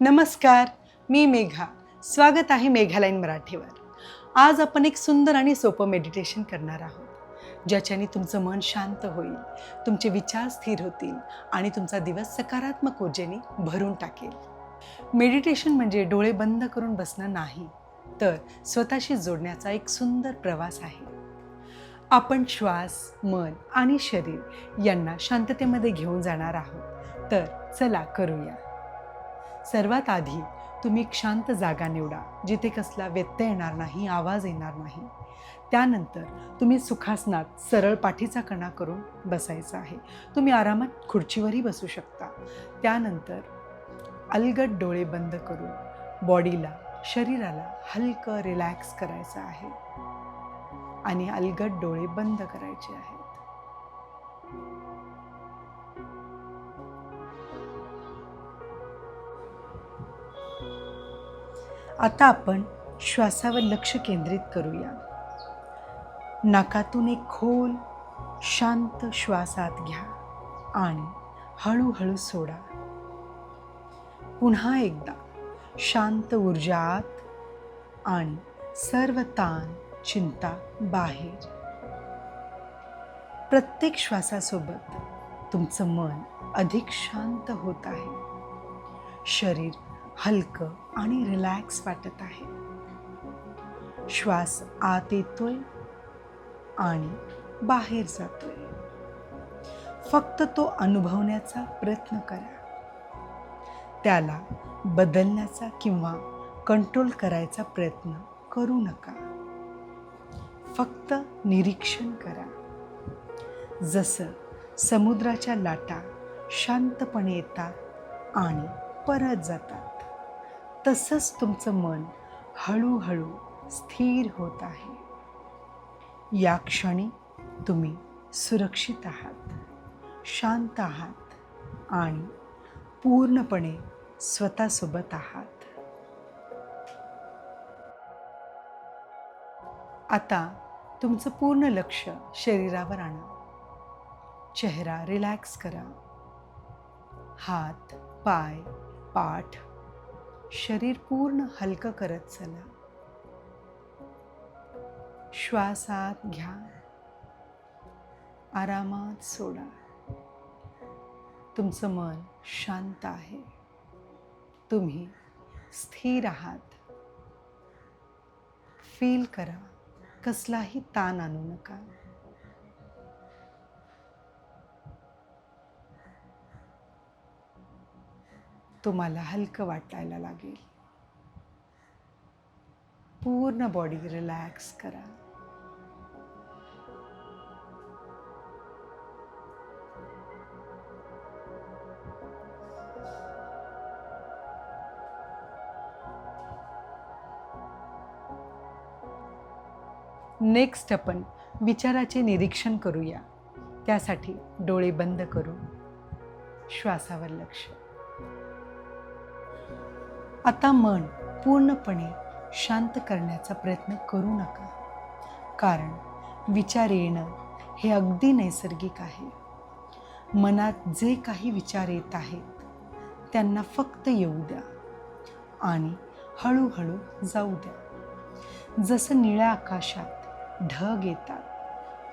नमस्कार, मी मेघा. स्वागत आहे मेघालाईन मराठीवर. आज आपण एक सुंदर आणि सोपं मेडिटेशन करणार आहोत, ज्याच्याने तुमचं मन शांत होईल, तुमचे विचार स्थिर होतील आणि तुमचा दिवस सकारात्मक ऊर्जेने भरून टाकेल. मेडिटेशन म्हणजे डोळे बंद करून बसणं नाही, तर स्वतःशी जोडण्याचा एक सुंदर प्रवास आहे. आपण श्वास, मन आणि शरीर यांना शांततेमध्ये घेऊन जाणार आहोत. तर चला करूया. सर्वात आधी तुम्ही एक शांत जागा निवडा, जिथे कसला व्यत्यय येणार नाही, आवाज येणार नाही. त्यानंतर तुम्ही सुखासनात सरळ पाठीचा कणा करून बसायचं आहे. तुम्ही आरामात खुर्चीवरही बसू शकता. त्यानंतर अलगद डोळे बंद करून बॉडीला, शरीराला हलकं रिलॅक्स करायचं आहे आणि अलगद डोळे बंद करायचे आहेत. आता आपण श्वासावर लक्ष केंद्रित करूया. नाकातून एक खोल शांत श्वास आत घ्या आणि हळूहळू सोडा. पुन्हा एकदा शांत ऊर्जा आत आणि सर्व ताण, चिंता बाहेर. प्रत्येक श्वासासोबत तुमचं मन अधिक शांत होत आहे. शरीर हलकं आणि रिलॅक्स वाटत आहे. श्वास आत येतोय आणि बाहेर जातोय. फक्त तो अनुभवण्याचा प्रयत्न करा. त्याला बदलण्याचा किंवा कंट्रोल करायचा प्रयत्न करू नका. फक्त निरीक्षण करा. जसं समुद्राच्या लाटा शांतपणे येतात आणि परत जातात, तसंच तुमचं मन हळूहळू स्थिर होत आहे. या क्षणी तुम्ही सुरक्षित आहात, शांत आहात आणि पूर्णपणे स्वतःसोबत आहात. आता तुमचं पूर्ण लक्ष शरीरावर आणा. चेहरा रिलॅक्स करा. हात, पाय, पाठ, शरीर पूर्ण हलकं करत चला. श्वास आत घ्या, आरामात सोडा. तुमचं मन शांत आहे. तुम्ही स्थिर आहात. फील करा, कसलाही ताण आणू नका. तुम्हाला हलकं वाटायला लागेल. पूर्ण बॉडी रिलॅक्स करा. नेक्स्ट आपण विचाराचे निरीक्षण करूया. त्यासाठी डोळे बंद करू, श्वासावर लक्ष. आता मन पूर्णपणे शांत करण्याचा प्रयत्न करू नका, कारण विचार येणं हे अगदी नैसर्गिक आहे. मनात जे काही विचार येत आहेत त्यांना फक्त येऊ द्या आणि हळूहळू जाऊ द्या. जसं निळ्या आकाशात ढग येतात,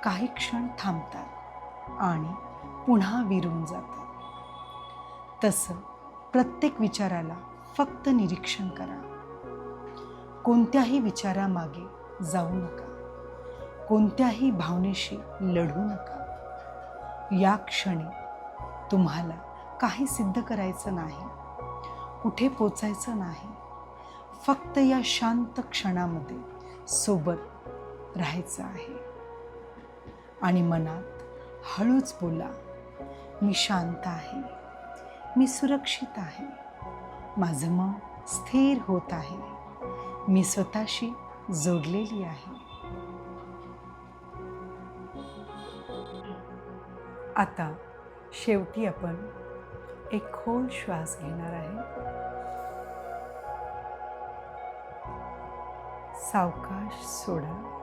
काही क्षण थांबतात आणि पुन्हा विरून जातात, तसं प्रत्येक विचाराला फक्त निरीक्षण करा. कोणत्याही विचारामागे जाऊ नका. कोणत्याही भावनेशी लढू नका. या क्षणी तुम्हाला काही सिद्ध करायचं नाही, कुठे पोचायचं नाही. फक्त या शांत क्षणामध्ये सोबत राहायचं आहे. आणि मनात हळूच बोला, मी शांत आहे, मी सुरक्षित आहे, माझं मन स्थिर होत आहे, मी स्वतःशी जोडलेली आहे. आता शेवटी आपण एक खोल श्वास घेणार आहे. सावकाश सोडा.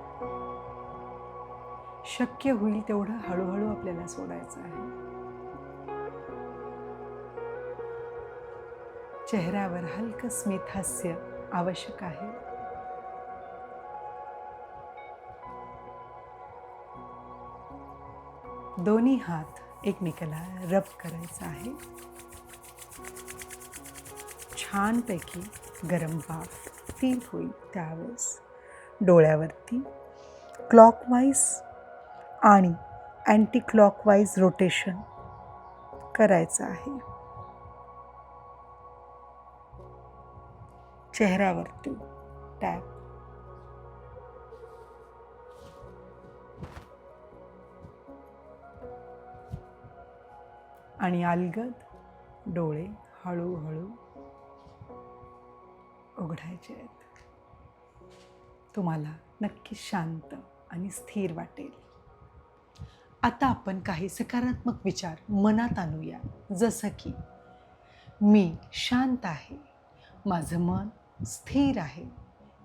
शक्य होईल तेवढं हळूहळू आपल्याला सोडायचं आहे. चेहऱ्यावर हलकं स्मित हास्य आवश्यक आहे. दोन्ही हात एकमेकाला रब करायचा आहे. छानपैकी गरम वाफ फील होईल त्यावेळेस डोळ्यावरती क्लॉकवाईज आणि अँटी क्लॉकवाईज रोटेशन करायचं आहे. चेहऱ्यावरती टॅप. आणि अलगद डोळे हळूहळू उघडायचे आहेत. तुम्हाला नक्की शांत आणि स्थिर वाटेल. आता आपण काही सकारात्मक विचार मनात आणूया, जसं की मी शांत आहे, माझं मन स्थिर आहे,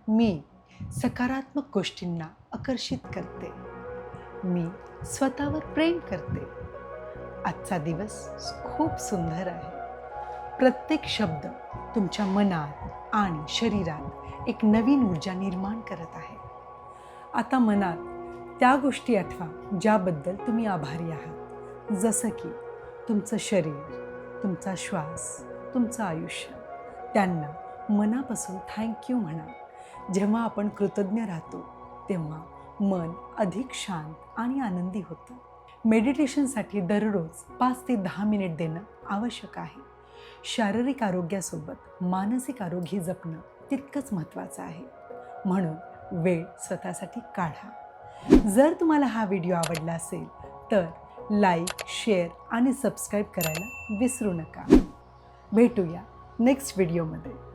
मी सकारात्मक गोष्टींना आकर्षित करते, मी स्वतःवर प्रेम करते, आजचा दिवस खूप सुंदर आहे. प्रत्येक शब्द तुमच्या मनात आणि शरीरात एक नवीन ऊर्जा निर्माण करत आहे. आता मनात त्या गोष्टी आठवा ज्याबद्दल तुम्ही आभारी आहात, जसं की तुमचं शरीर, तुमचा श्वास, तुमचं आयुष्य. त्यांना मनापासून थँक्यू म्हणा. जेव्हा आपण कृतज्ञ राहतो तेव्हा मन अधिक शांत आणि आनंदी होतं. मेडिटेशनसाठी दररोज 5 ते 10 मिनिट देणं आवश्यक आहे. शारीरिक आरोग्यासोबत मानसिक आरोग्य जपणं तितकंच महत्त्वाचं आहे. म्हणून वेळ स्वतःसाठी काढा. जर तुम्हाला हा व्हिडिओ आवडला असेल तर लाईक, शेअर आणि सबस्क्राईब करायला विसरू नका. भेटूया नेक्स्ट व्हिडिओमध्ये.